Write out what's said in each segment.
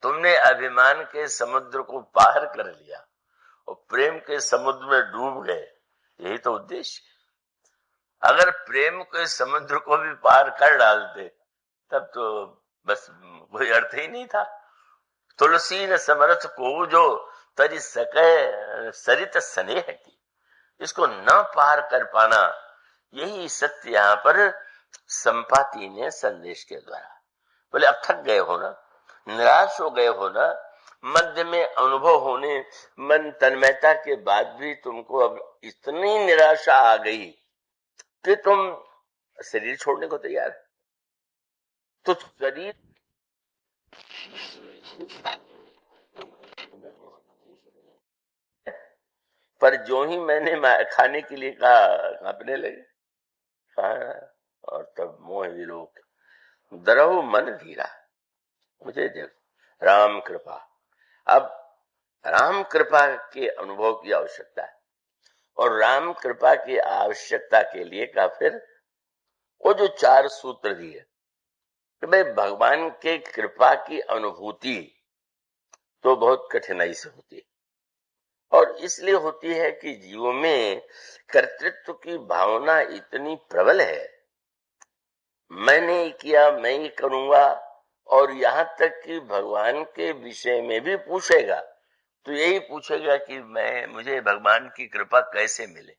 तुमने अभिमान के समुद्र को पार कर लिया और प्रेम के समुद्र में डूब गए, यही तो उद्देश्य। अगर प्रेम के समुद्र को भी पार कर डालते तब तो बस कोई अर्थ ही नहीं था। तुलसी न समरथ को जो तरी सके सरित स्नेह की, इसको न पार कर पाना, यही सत्य यहाँ पर संपाति ने संदेश के द्वारा बोले। अब थक गए हो ना, निराश हो गए हो ना, मध्य में अनुभव होने मन तन्मयता के बाद भी तुमको अब इतनी निराशा आ गई कि तुम शरीर छोड़ने को तैयार। तो शरीर पर जो ही मैंने खाने के लिए कहा, कांपने लगे। हाँ, और तब मोह विलोक दरहु मन धीरा। मुझे देख राम कृपा, अब राम कृपा के अनुभव की आवश्यकता है। और राम कृपा की आवश्यकता के लिए का फिर वो जो 4 सूत्र दिए कि भाई भगवान के कृपा की अनुभूति तो बहुत कठिनाई से होती है, और इसलिए होती है कि जीवों में कर्तृत्व की भावना इतनी प्रबल है, मैंने ही किया, मैं ही करूंगा। और यहां तक कि भगवान के विषय में भी पूछेगा तो यही पूछेगा कि मुझे भगवान की कृपा कैसे मिले,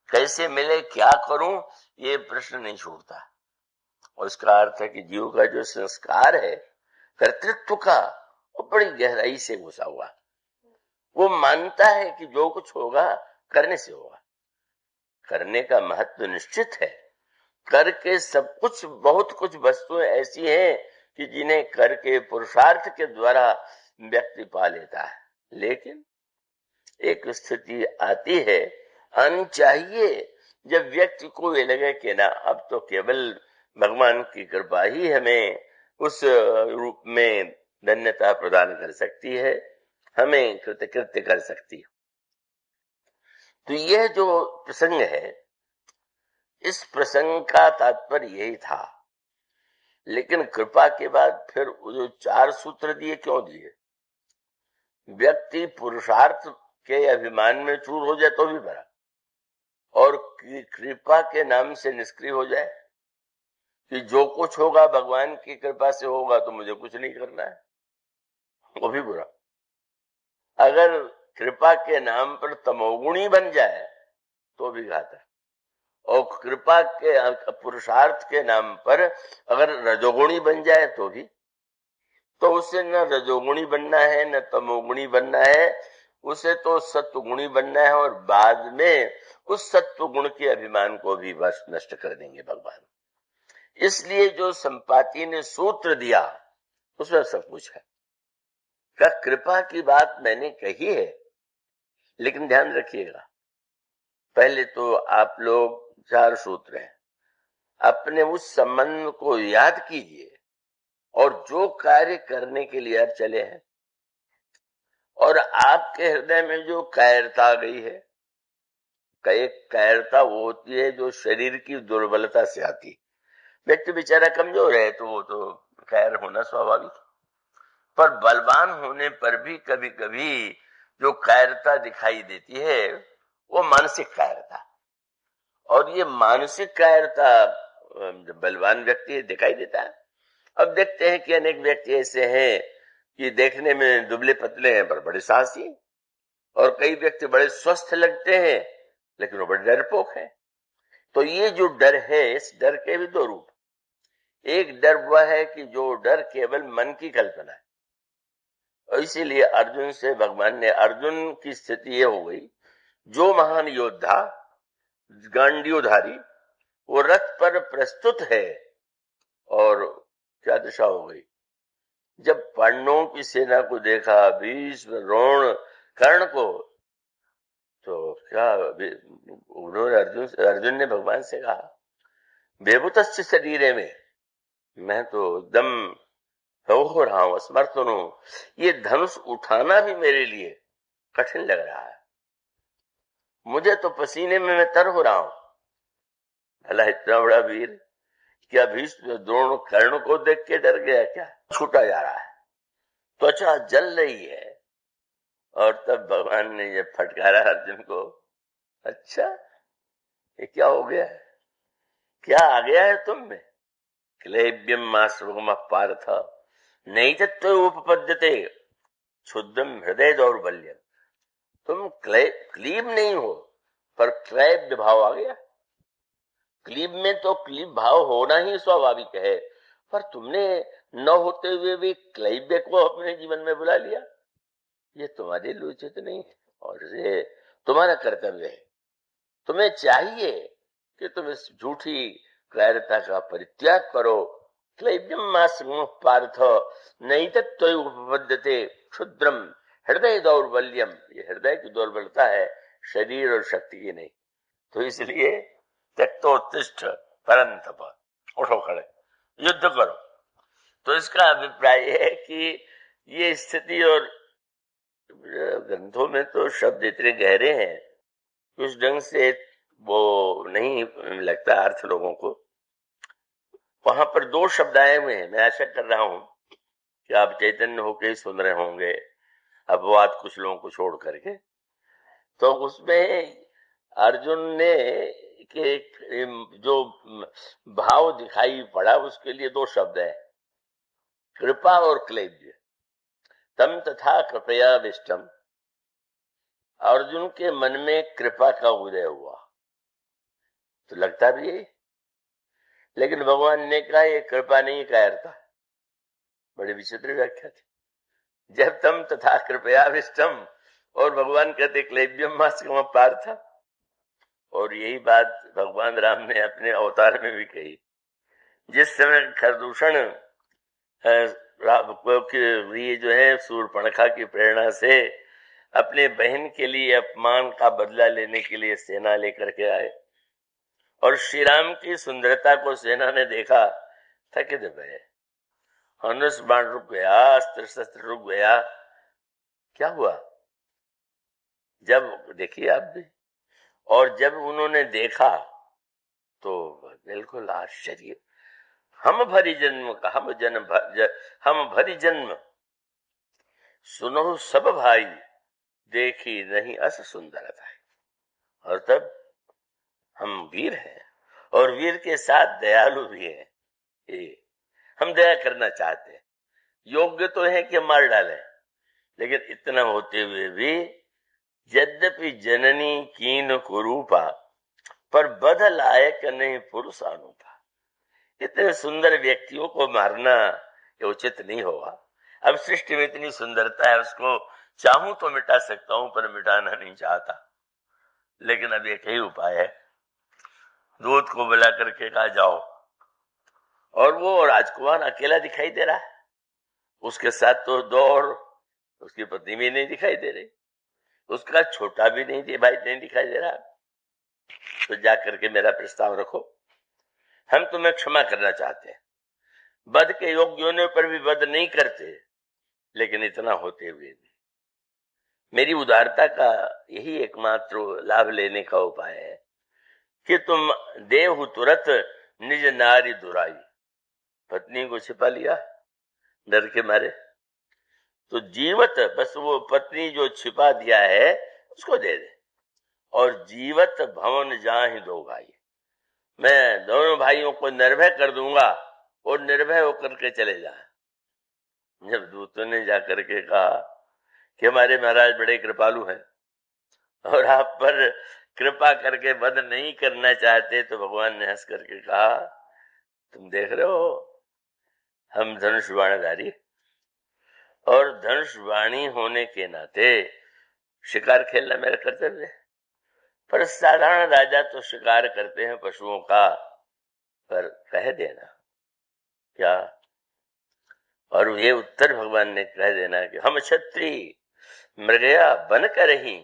कैसे मिले, क्या करूं, ये प्रश्न नहीं छोड़ता। और इसका अर्थ है कि जीव का जो संस्कार है कर्तृत्व का, वो बड़ी गहराई से घुसा हुआ। वो मानता है कि जो कुछ होगा करने से होगा, करने का महत्व निश्चित है। करके सब कुछ, बहुत कुछ वस्तुएं ऐसी हैं कि जिन्हें करके पुरुषार्थ के द्वारा व्यक्ति पा लेता है। लेकिन एक स्थिति आती है अनचाहिए, जब व्यक्ति को ये लगे कि ना अब तो केवल भगवान की कृपा ही हमें उस रूप में धन्यता प्रदान कर सकती है, हमें कृतकृत्य कर सकती है। तो यह जो प्रसंग है, इस प्रसंग का तात्पर्य यही था। लेकिन कृपा के बाद फिर जो 4 सूत्र दिए, क्यों दिए? व्यक्ति पुरुषार्थ के अभिमान में चूर हो जाए तो भी भरा, और कृपा के नाम से निष्क्रिय हो जाए कि जो कुछ होगा भगवान की कृपा से होगा तो मुझे कुछ नहीं करना है, वो भी बुरा। अगर कृपा के नाम पर तमोगुणी बन जाए तो भी घातक, और कृपा के पुरुषार्थ के नाम पर अगर रजोगुणी बन जाए तो भी, तो उसे न रजोगुणी बनना है न तमोगुणी बनना है, उसे तो सत्वगुणी बनना है। और बाद में उस सत्व गुण के अभिमान को भी बस नष्ट कर देंगे भगवान। इसलिए जो संपाति ने सूत्र दिया उसमें सब कुछ है। क्या कृपा की बात मैंने कही है, लेकिन ध्यान रखिएगा, पहले तो आप लोग 4 सूत्र हैं, अपने उस संबंध को याद कीजिए और जो कार्य करने के लिए आप चले हैं, और आपके हृदय में जो कायरता आ गई है, एक कायरता वो होती है जो शरीर की दुर्बलता से आती है। व्यक्ति बेचारा कमजोर है तो वो तो कायर होना स्वाभाविक, पर बलवान होने पर भी कभी कभी जो कायरता दिखाई देती है वो मानसिक कायरता। और ये मानसिक कायरता जब बलवान व्यक्ति दिखाई देता है। अब देखते हैं कि अनेक व्यक्ति ऐसे हैं कि देखने में दुबले पतले हैं पर बड़े साहसी, और कई व्यक्ति बड़े स्वस्थ लगते हैं लेकिन वो बड़े डरपोक है। तो ये जो डर है, इस डर के भी 2 रूप। एक डर वह है कि जो डर केवल मन की कल्पना है, और इसीलिए अर्जुन से भगवान ने, अर्जुन की स्थिति ये हो गई, जो महान योद्धा गांडीवधारी वो रथ पर प्रस्तुत है, और क्या दशा हो गई जब पांडवों की सेना को देखा, भीष्म द्रोण कर्ण को, तो क्या उन्होंने अर्जुन ने भगवान से कहा, बेभूतस्य शरीरे में, मैं तो एकदम हो रहा हूं, असमर्थ हूं, ये धनुष उठाना भी मेरे लिए कठिन लग रहा है, मुझे तो पसीने में मैं तर हो रहा हूं। भला इतना बड़ा वीर, क्या भीष्म द्रोण कर्ण को देख के डर गया क्या? छूटा जा रहा है। तो त्वचा जल रही है। और तब भगवान ने ये फटकारा अर्जुन को, अच्छा ये क्या हो गया है, क्या आ गया है तुम में? क्लेब्यम मास्म पार्थ नहीं तत्व उपपद्यते क्षुद्रम हृदय दौर्बल्य। तुम क्लीब नहीं हो, पर क्लैब्य भाव आ गया। क्लीब में तो क्लीब भाव होना ही स्वाभाविक है, पर तुमने न होते हुए भी क्लैब्य को अपने जीवन में बुला लिया। ये तुम्हारे लिए उचित नहीं है और ये तुम्हारा कर्तव्य है। तुम्हें चाहिए कि तुम इस झूठी क्लैरता का परित्याग करो। क्लैब्यम मास्म पार्थ नहीं तत्व उपपद्यते क्षुद्रम हृदय दौर्बल्यम। ये हृदय की दुर्बलता है, शरीर और शक्ति की नहीं। तो इसलिए त्यक्तोत्तिष्ठ परंतप, उठो खड़े, युद्ध करो। तो इसका अभिप्राय है कि ये स्थिति, और ग्रंथों में तो शब्द इतने गहरे हैं उस ढंग से वो नहीं लगता अर्थ लोगों को। वहां पर दो शब्द आए हुए हैं, मैं आशा कर रहा हूं कि आप चैतन्य होकर सुन रहे होंगे, अपवाद कुछ लोगों को छोड़ करके। तो उसमें अर्जुन ने के जो भाव दिखाई पड़ा उसके लिए दो शब्द है, कृपा और क्लैब्य। तम तथा कृपया विष्टम, अर्जुन के मन में कृपा का उदय हुआ। तो लगता भी है, लेकिन भगवान ने कहा ये कृपा नहीं कायरता। बड़ी विचित्र व्याख्या थी। जब तम तथा कृपया विष्टम और भगवान कहते क्लैब्यम मास्म पार्थ। और यही बात भगवान राम ने अपने अवतार में भी कही। जिस समय खरदूषण ये जो है सूर्पणखा की प्रेरणा से अपने बहन के लिए अपमान का बदला लेने के लिए सेना लेकर के आए, और श्री राम की सुंदरता को सेना ने देखा, थके दबे, धनुष बाण रुक गया, अस्त्र शस्त्र रुक गया। क्या हुआ? जब देखिए आप भी, और जब उन्होंने देखा तो बिल्कुल आश्चर्य। हम भरी जन्म का हम भरी जन्म सुनो सब भाई, देखी नहीं अस सुंदरता। और तब हम वीर हैं, और वीर के साथ दयालु भी हैं। हम दया करना चाहते हैं, योग्य तो है कि हम मार डालें, लेकिन इतना होते हुए भी यद्यपि जननी कीन कुरूपा, पर बध लायक नहीं पुरुष अनुपा। इतने सुंदर व्यक्तियों को मारना ये उचित नहीं होगा। अब सृष्टि में इतनी सुंदरता है, उसको चाहूं तो मिटा सकता हूं, पर मिटाना नहीं चाहता। लेकिन अब एक ही उपाय है, दूत को बुला करके कहा जाओ। और वो राजकुमार अकेला दिखाई दे रहा है, उसके साथ तो दो और उसकी पत्नी भी नहीं दिखाई दे रही, उसका छोटा भी नहीं भाई नहीं दिखाई दे रहा। तो जाकर के मेरा प्रस्ताव रखो, हम तुम्हें क्षमा करना चाहते हैं। वध के योग्य होने पर भी वध नहीं करते, लेकिन इतना होते हुए भी मेरी उदारता का यही एकमात्र लाभ लेने का उपाय है कि तुम देहु तुरत निज नारी दुराई। पत्नी को छिपा लिया डर के मारे, तो जीवत बस वो पत्नी जो छिपा दिया है उसको दे दे, और जीवत भवन जाहि दो भाई। मैं दोनों भाइयों को निर्भय कर दूंगा, और निर्भय होकर के चले जा। जब दूतों ने जाकर के कहा कि हमारे महाराज बड़े कृपालु हैं और आप पर कृपा करके वध नहीं करना चाहते, तो भगवान ने हंस करके कहा, तुम देख रहे हो हम धनुष बाणधारी, और धनुष वाणी होने के नाते शिकार खेलना मेरा कर्तव्य है। पर साधारण राजा तो शिकार करते हैं पशुओं का, पर कह देना क्या, और ये उत्तर भगवान ने कह देना कि हम क्षत्रिय मृगया बन कर ही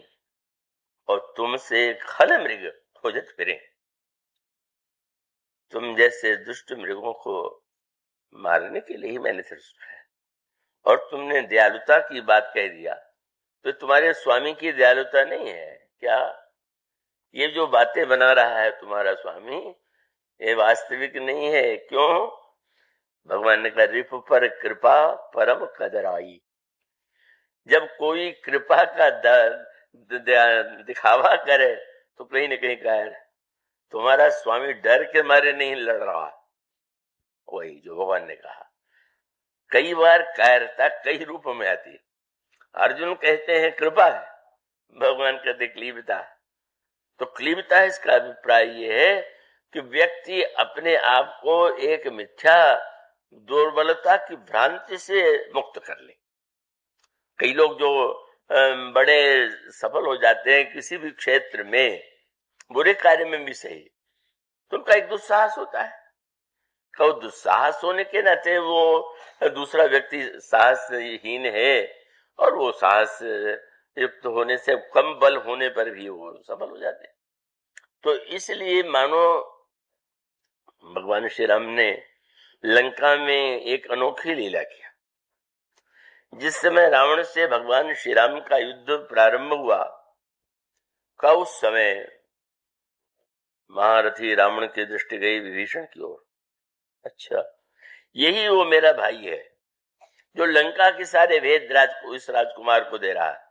और तुमसे खल मृग खोजत फिरे। तुम जैसे दुष्ट मृगों को मारने के लिए ही मैंने सृष्टि है, और तुमने दयालुता की बात कह दिया, तो तुम्हारे स्वामी की दयालुता नहीं है क्या? ये जो बातें बना रहा है तुम्हारा स्वामी, ये वास्तविक नहीं है। क्यों? भगवान ने कहा रिप पर कृपा परम कदराई। जब कोई कृपा का दिखावा करे तो कहीं ना कहीं कहा तुम्हारा स्वामी डर के मारे नहीं लड़ रहा। वही जो भगवान ने कहा, कई बार कायरता कई रूपों में आती है। अर्जुन कहते हैं कृपा है, भगवान कहते क्लीबता। तो क्लीबता है, इसका अभिप्राय यह है कि व्यक्ति अपने आप को एक मिथ्या दुर्बलता की भ्रांति से मुक्त कर ले। कई लोग जो बड़े सफल हो जाते हैं किसी भी क्षेत्र में, बुरे कार्य में भी सही, तो उनका एक दुस्साहस होता है। तो दुस्साहस होने के नाते वो दूसरा व्यक्ति साहसहीन है, और वो साहस युक्त होने से कम बल होने पर भी वो सफल हो जाते हैं। तो इसलिए मानो भगवान श्री राम ने लंका में एक अनोखी लीला किया। जिस समय रावण से भगवान श्री राम का युद्ध प्रारंभ हुआ का उस समय महारथी रावण की दृष्टि गई विभीषण की ओर। अच्छा, यही वो मेरा भाई है जो लंका के सारे भेद इस राजकुमार को दे रहा है।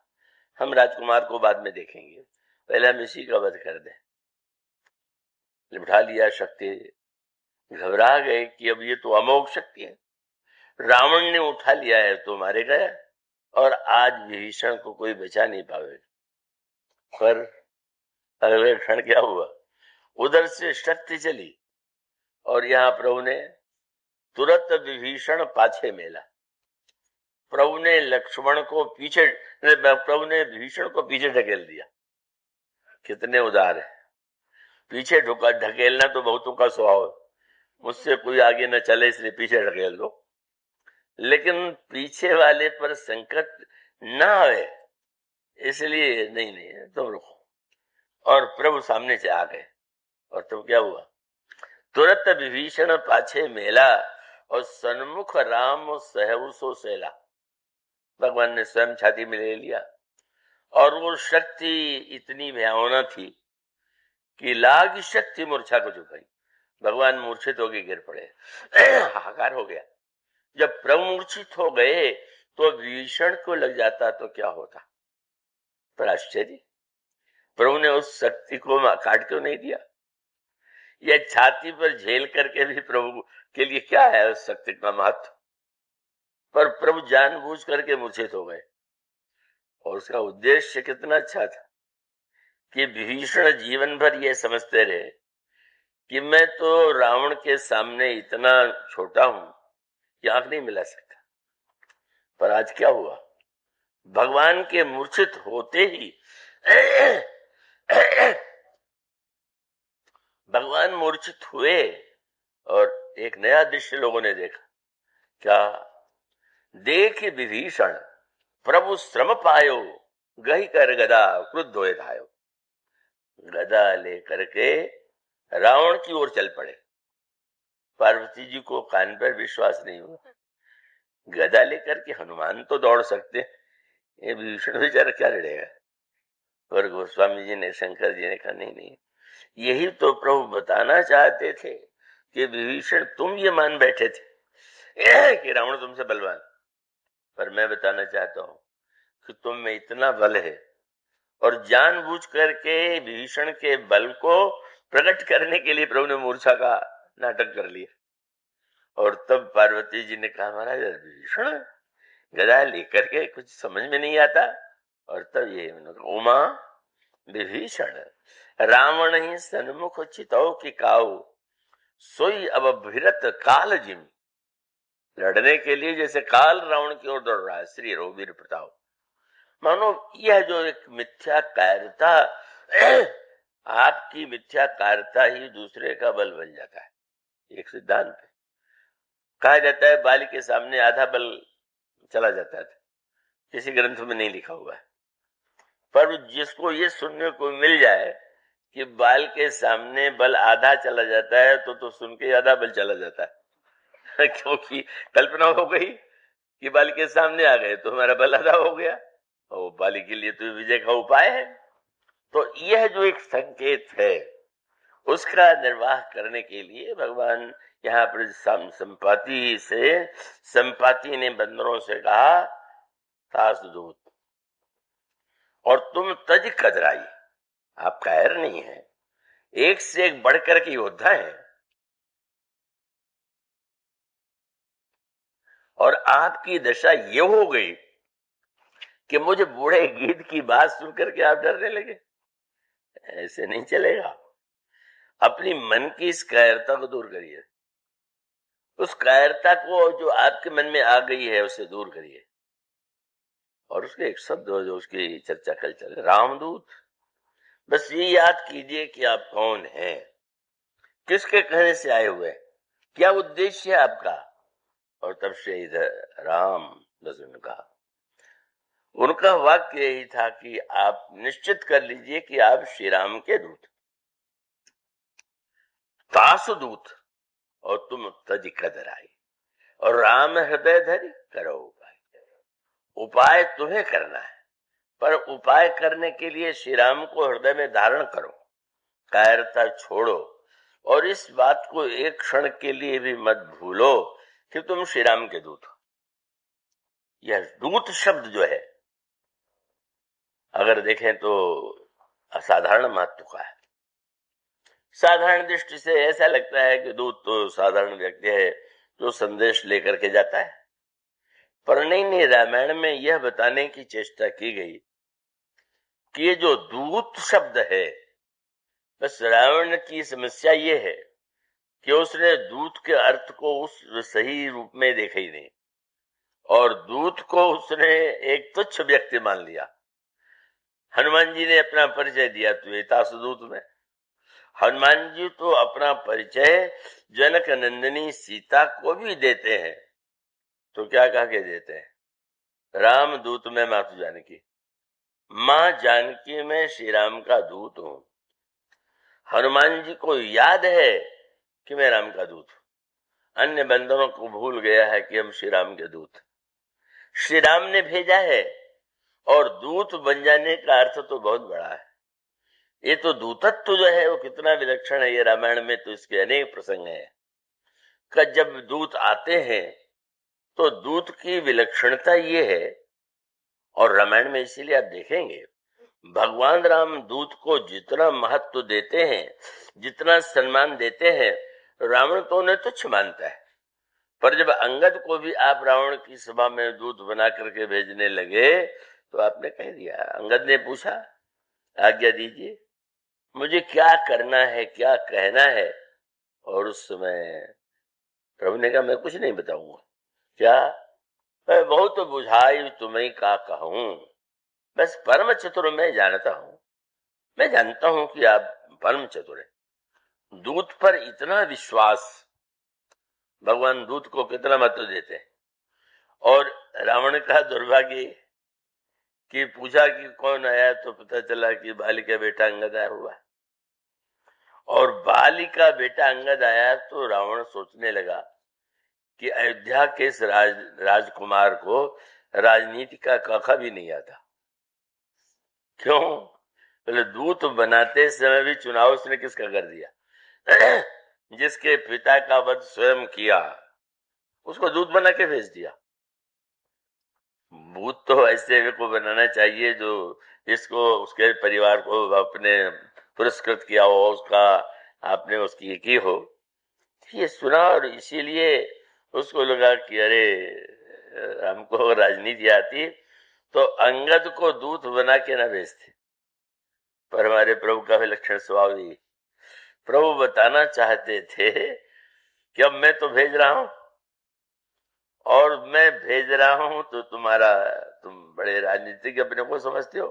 हम राजकुमार को बाद में देखेंगे, पहले हम इसी का वध कर दें। उठा लिया शक्ति, घबरा गए कि अब ये तो अमोघ शक्ति है, रावण ने उठा लिया है तो मारे गए, और आज विभीषण को कोई बचा नहीं पावे। पर अगले क्षण क्या हुआ, उधर से शक्ति चली और यहाँ प्रभु ने तुरंत विभीषण पाछे मेला। प्रभु ने लक्ष्मण को पीछे, प्रभु ने विभीषण को पीछे ढकेल दिया। कितने उदार है। पीछे ढकेलना तो बहुतों का स्वभाव है, मुझसे कोई आगे न चले इसलिए पीछे ढकेल दो, लेकिन पीछे वाले पर संकट ना आए इसलिए नहीं तुम रुको। और प्रभु सामने से आ गए, और तुम क्या हुआ, तुरंत विभीषण पाछे मेला और सन्मुख राम सहउसो सेला। भगवान ने स्वयं छाती में ले लिया, और वो शक्ति इतनी भयावना थी कि लाग शक्ति मूर्छा को झुकाई। भगवान मूर्छित होकर गिर पड़े, हाहाकार हो गया। जब प्रभु मूर्छित हो गए तो विभीषण को लग जाता तो क्या होता। पर आश्चर्य, प्रभु ने उस शक्ति को काट क्यों नहीं दिया। यह छाती पर झेल करके भी प्रभु के लिए क्या है उस शक्ति का महत्व। पर प्रभु जानबूझ करके मूर्छित हो गए, और उसका उद्देश्य कितना अच्छा था कि विभीषण जीवन भर यह समझते रहे कि मैं तो रावण के सामने इतना छोटा हूं कि आंख नहीं मिला सकता। पर आज क्या हुआ, भगवान के मूर्छित होते ही भगवान मूर्छित हुए, और एक नया दृश्य लोगों ने देखा। क्या देख विभीषण प्रभु श्रम पायो, गही कर गदा क्रुद्ध होए धायो। गदा लेकर के रावण की ओर चल पड़े। पार्वती जी को कान पर विश्वास नहीं हुआ, गदा लेकर के हनुमान तो दौड़ सकते, ये विभीषण बेचारा क्या लड़ेगा। और गोस्वामी जी ने, शंकर जी ने कहा नहीं, यही तो प्रभु बताना चाहते थे कि विभीषण तुम ये मान बैठे थे कि रावण तुमसे बलवान, पर मैं बताना चाहता हूं कि तुम में इतना बल है, और जानबूझ करके विभीषण के बल को प्रकट करने के लिए प्रभु ने मूर्छा का नाटक कर लिया। और तब पार्वती जी ने कहा महाराज विभीषण गदा लेकर के कुछ समझ में नहीं आता। और तब ये उमा विभीषण रावण ही सन्मुख चितौ की काऊ, सोई अब भिरत काल जिम। लड़ने के लिए जैसे काल रावण की ओर दौड़ रहा है, श्री रघुवीर प्रताप। मानो यह जो एक मिथ्या कायरता, आपकी मिथ्या कायरता ही दूसरे का बल बन जाता है। एक सिद्धांत है, कहा जाता है बाल के सामने आधा बल चला जाता है, किसी ग्रंथ में नहीं लिखा हुआ है, पर जिसको ये सुनने को मिल जाए कि बाल के सामने बल आधा चला जाता है तो सुन के आधा बल चला जाता है क्योंकि कल्पना हो गई कि बाल के सामने आ गए तो हमारा बल आधा हो गया, और बाली के लिए तो विजय का उपाय है। तो यह जो एक संकेत है उसका निर्वाह करने के लिए भगवान यहाँ पर संपाति ने बंदरों से कहा, तासदूत और तुम तज कदराई। आप कायर नहीं है, एक से एक बढ़कर के योद्धा है। और आपकी दशा ये हो गई कि मुझे बूढ़े गीत की बात सुनकर के आप डरने लगे। ऐसे नहीं चलेगा। अपनी मन की इस कायरता को दूर करिए, उस कायरता को जो आपके मन में आ गई है उसे दूर करिए। और उसके एक शब्द जो उसकी चर्चा कल चले, रामदूत। बस ये याद कीजिए कि आप कौन हैं, किसके कहने से आए हुए, क्या उद्देश्य है आपका। और तब से इधर राम दसवें कहा। उनका वाक्य यही था कि आप निश्चित कर लीजिए कि आप श्री राम के दूत, दासदूत, और तुम तज कदर आई, और राम हृदय धरि करो उपाय। उपाय तुम्हें करना है, पर उपाय करने के लिए श्री राम को हृदय में धारण करो, कायरता छोड़ो, और इस बात को एक क्षण के लिए भी मत भूलो कि तुम श्री राम के दूत हो। यह दूत शब्द जो है, अगर देखें तो असाधारण महत्व का है। साधारण दृष्टि से ऐसा लगता है कि दूत तो साधारण व्यक्ति है जो संदेश लेकर के जाता है, पर नहीं, रामायण में यह बताने की चेष्टा की गई कि ये जो दूत शब्द है, बस रावण की समस्या ये है कि उसने दूत के अर्थ को उस सही रूप में देखा ही नहीं, और दूत को उसने एक तुच्छ व्यक्ति मान लिया। हनुमान जी ने अपना परिचय दिया त्वेतासुदूत में। हनुमान जी तो अपना परिचय जनक नंदिनी सीता को भी देते हैं, तो क्या कह के देते हैं, राम दूत में मातु जानकी, मां जानकी में श्री राम का दूत हूं। हनुमान जी को याद है कि मैं राम का दूत हूं, अन्य बंदरों को भूल गया है कि हम श्री राम के दूत, श्री राम ने भेजा है। और दूत बन जाने का अर्थ तो बहुत बड़ा है। ये तो दूतत्व जो है वो कितना विलक्षण है, ये रामायण में तो इसके अनेक प्रसंग हैं कि जब दूत आते हैं तो दूत की विलक्षणता ये है। और रामायण में इसीलिए आप देखेंगे भगवान राम दूत को जितना महत्व देते हैं, जितना सम्मान देते हैं, रावण तो उन्हें तुच्छ मानता है। पर जब अंगद को भी आप रावण की सभा में दूत बना करके भेजने लगे तो आपने कह दिया, अंगद ने पूछा आज्ञा दीजिए, मुझे क्या करना है, क्या कहना है। और उस समय प्रभु ने कहा मैं कुछ नहीं बताऊंगा। क्या, मैं बहुत बुझाई तुम्हें का कहूं, बस परम चतुर मैं जानता हूं। मैं जानता हूं कि आप परम चतुर हैं। दूत पर इतना विश्वास, भगवान दूत को कितना महत्व देते हैं। और रावण का दुर्भाग्य कि पूछा कि कौन आया, तो पता चला कि बाली का बेटा अंगद आया हुआ। और बाली का बेटा अंगद आया तो रावण सोचने लगा कि अयोध्या के इस राजकुमार को राजनीति का काका भी नहीं आता। क्यों? बोले दूत बनाते समय भी चुनाव उसने किसका कर दिया जिसके पिता का वध स्वयं किया उसको दूत बना के भेज दिया। दूत तो ऐसे को बनाना चाहिए जो जिसको उसके परिवार को अपने पुरस्कृत किया हो, उसका आपने उसकी की हो। ये सुना और इसीलिए उसको लगा कि अरे हमको राजनीति आती तो अंगद को दूत बना के ना भेजते। पर हमारे प्रभु का विलक्षण स्वभाव ही, प्रभु बताना चाहते थे कि अब मैं तो भेज रहा हूं, और मैं भेज रहा हूं तो तुम बड़े राजनीतिक अपने को समझते हो,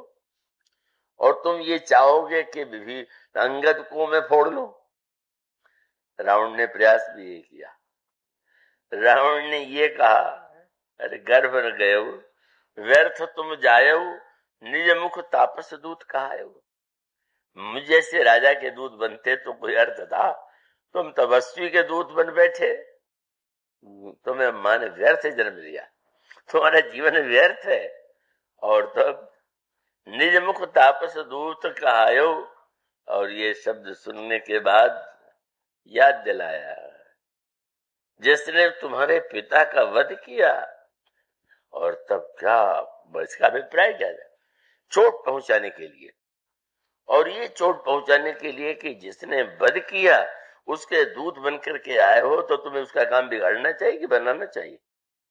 और तुम ये चाहोगे कि अंगद को मैं फोड़ लूं। रावण ने प्रयास भी ये किया। रावण ने ये कहा, अरे गर्भ न गयो व्यर्थ तुम जायो, निज मुख तापस दूत कहायो। मुझ जैसे राजा के दूत बनते तो कोई अर्थ था, तुम तपस्वी के दूत बन बैठे, तुम्हें मां ने व्यर्थ जन्म दिया, तुम्हारा जीवन व्यर्थ है। और तब निज मुख तापस दूत कहायो, और ये शब्द सुनने के बाद याद दिलाया जिसने तुम्हारे पिता का वध किया। और तब क्या इसका अभिप्राय क्या है चोट पहुंचाने के लिए। और ये चोट पहुंचाने के लिए कि जिसने वध किया उसके दूत बनकर के आए हो, तो तुम्हें उसका काम बिगाड़ना चाहिए कि बनाना चाहिए?